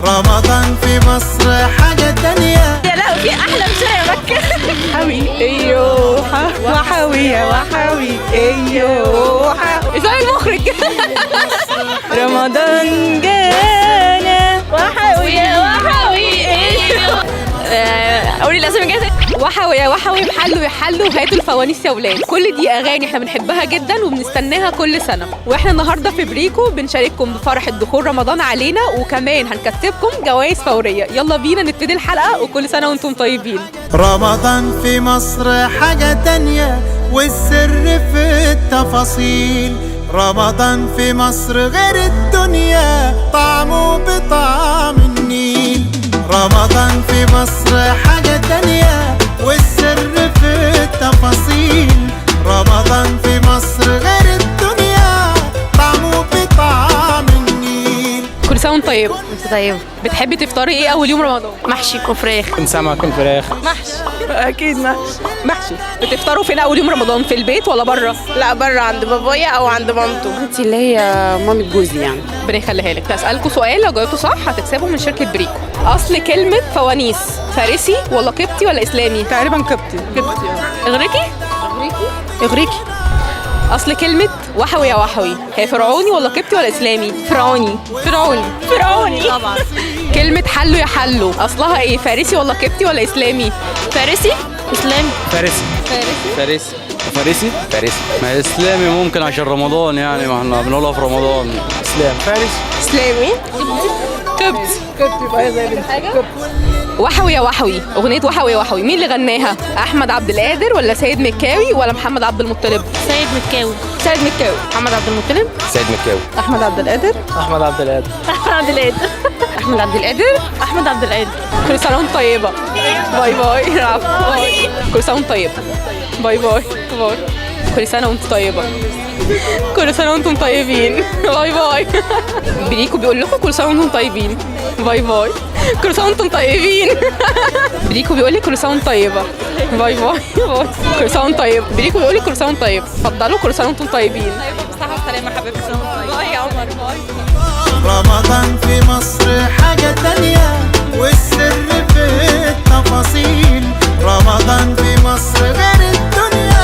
رمضان في مصر حاجة تانية. يا لا في أحلى من شارع مكة. وحوي ايوه وحوي يا وحوي ايوه ازاي المخرج؟ رمضان جانا وحوي يا وحوي قولي الاسامي جاهزه. وحوي يا وحوي، محلوا يحلوا وهاتوا الفوانيس يا ولاد. كل دي اغاني احنا بنحبها جدا وبنستناها كل سنه، واحنا النهارده في بريكو بنشارككم بفرحه دخول رمضان علينا، وكمان هنكسبكم جوائز فوريه. يلا بينا نبتدي الحلقه، وكل سنه وانتم طيبين. رمضان في مصر حاجة تانية، والسر في التفاصيل. رمضان في مصر غير الدنيا، طعمه بطعم النيل. رمضان في مصر حاجة تانية، والسر في التفاصيل. رمضان في مصر غير الدنيا، طعمه بطعم النيل. كل سنه وانت طيب. انت طيب. بتحبي تفطري ايه اول يوم رمضان؟ محشي وفراخ. كن سمك كن فراخ. اكيد محشي. بتفطروا فين اول يوم رمضان؟ في البيت ولا بره؟ لا بره عند بابايا او عند مامته. انت اللي هي مامة جوزي يعني. ربنا يخليها لك. هسألكوا سؤال، لو جاوبتوا صح هتكسبوا من شركه بريكو. اصل كلمه فوانيس فارسي ولا قبطي ولا اسلامي؟ تقريبا قبطي. اغريقي؟ اغريقي. اصل كلمه وحوي يا وحوي هي فرعوني ولا قبطي ولا اسلامي؟ فرعوني. طبعا. كلمه حلوا يا حلوا اصلها ايه؟ فارسي ولا قبطي ولا اسلامي؟ فارسي. اسلامي. فارسي. فارسي. فارسي. فارسي. ما اسلامي ممكن عشان رمضان يعني، ما احنا بنقولها في رمضان. اسلام. فارسي. اسلامي. قبطي بقى زي حاجه. وحوي يا وحوي، اغنيه وحوي يا وحوي مين اللي غناها؟ احمد عبد القادر ولا سيد مكاوي ولا محمد عبد المطلب؟ سيد مكاوي. سيد مكاوي. محمد عبد المطلب. سيد مكاوي. احمد عبد القادر. احمد عبد القادر. احمد عبد القادر. احمد عبد القادر. احمد عبد القادر. كل سنه وانت طيبه. باي باي. باي. كل سنه وانت طيب. باي باي. باي. كل سنه وانت طيبه. كل سنه وانتم طيبين. باي باي. بريكو بيقول لكم كل سنه وانتم طيبين. باي باي. كل سنه وانتم طيبين. بريكو بيقول لي كل سنه وانت طيبه. باي باي. باي. كل سنه وانت طيب. بريكو بيقول لي كل سنه وانت طيب. اتفضلوا كل سنه وانتم طيبين. صحة وسلامة حبيبتي. باي يا عمر. باي. رمضان في مصر حاجة تانية، والسر في التفاصيل. رمضان في مصر غير الدنيا.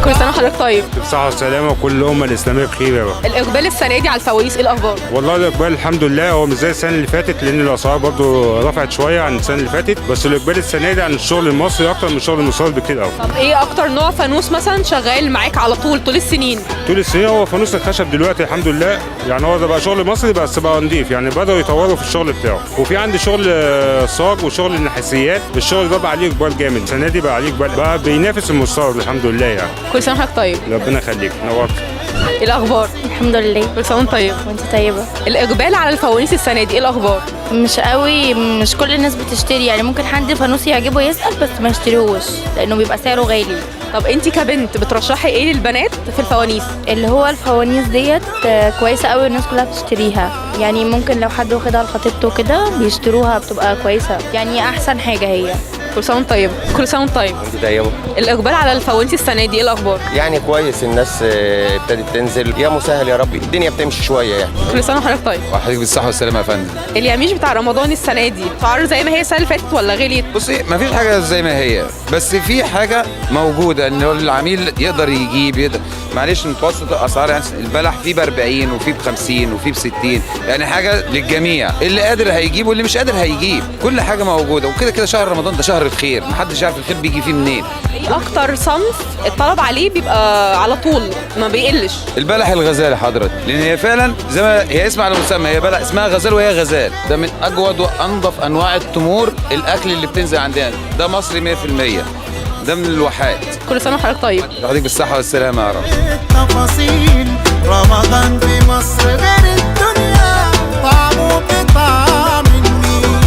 كل سنه وحضرتك طيب. بصحة والسلامة وكل الأمة الإسلامية بخير يا رب. الاقبال السنه دي على الفوانيس ايه الاخبار؟ والله الإقبال الحمد لله هو مش زي السنة اللي فاتت، لأن الأسعار برضه رفعت شوية عن السنة اللي فاتت، بس الإقبال السنة دي عن الشغل المصري أكتر من الشغل المصري بكتير قوي. طب ايه اكتر نوع فانوس مثلا شغال معاك على طول السنين؟ طول السنين هو فانوس الخشب دلوقتي الحمد لله، يعني هو ده بقى شغل مصري بس بقى نضيف، يعني بدأوا يطوروا في الشغل بتاعه. وفي عندي شغل صاج وشغل النحاسيات، الشغل ده بقى عليه إقبال جامد، السنة دي بقى عليه إقبال، بقى بينافس المستورد الحمد لله يعني. كل سنه وحضرتك طيب. ربنا يخليك، نورت. ايه الاخبار؟ الحمد لله. كل سنه وانت طيب. وانت طيبة. الاقبال على الفوانيس السنه دي ايه الاخبار؟ مش قوي، مش كل الناس بتشتري، يعني ممكن حد فانوس يعجبه يسأل بس ما يشتريهوش لانه بيبقى سعره غالي. طب انت كبنت بترشحي ايه للبنات في الفوانيس؟ اللي هو الفوانيس ديت كويسة قوي، الناس كلها بتشتريها، يعني ممكن لو حد واخدها لخطيبته كده بيشتروها، بتبقى كويسة، يعني احسن حاجة هي. كل سنه وانت طيب. كل سنه وانت طيب. انت طيبه. الاقبال على الفوانيس السنه دي ايه الاخبار؟ يعني كويس، الناس ابتدت تنزل، يا مسهل يا رب، الدنيا بتمشي شويه يعني. كل سنه وحضرتك طيب. وحضرتك بالصحة والسلامة يا فندم. اليميش بتاع رمضان السنه دي اسعار زي ما هي السنه اللي فاتت ولا غليت؟ بصي مفيش حاجة زي ما هي، بس في حاجة موجودة ان العميل يقدر يجيب معلش متوسط الاسعار، يعني البلح فيه ب 40 وفيه ب 50 وفيه ب 60، يعني حاجة للجميع، اللي قادر هيجيب واللي مش قادر هيجيب، كل حاجة موجودة. وكده كده شهر رمضان ده شهر الخير، محدش عارف الخير بيجي فيه منين. ايه اكتر صنف الطلب عليه بيبقى على طول ما بيقلش؟ البلح الغزال حضرتك، لان هي فعلا زي ما هي اسم على مسمى، هي بلح اسمها غزال وهي غزال، ده من اجود وانظف انواع التمور الاكل اللي بتنزل عندنا، ده مصري 100%، ده من الواحات. كل سنه وحضرتك طيب. يعطيك بالصحة والسلامة يا رب. التفاصيل. رمضان في مصر غير الدنيا، طعمه بطعم النيل.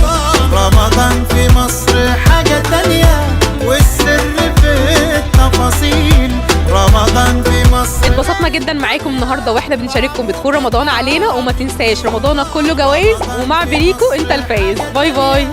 رمضان في مصر حاجة تانية، والسر في التفاصيل. رمضان في مصر. اتبسطنا جدا معاكم النهارده واحنا بنشارككم بدخول رمضان علينا، وما تنساش رمضانك كله جوائز، ومع بريكو انت الفايز. باي باي.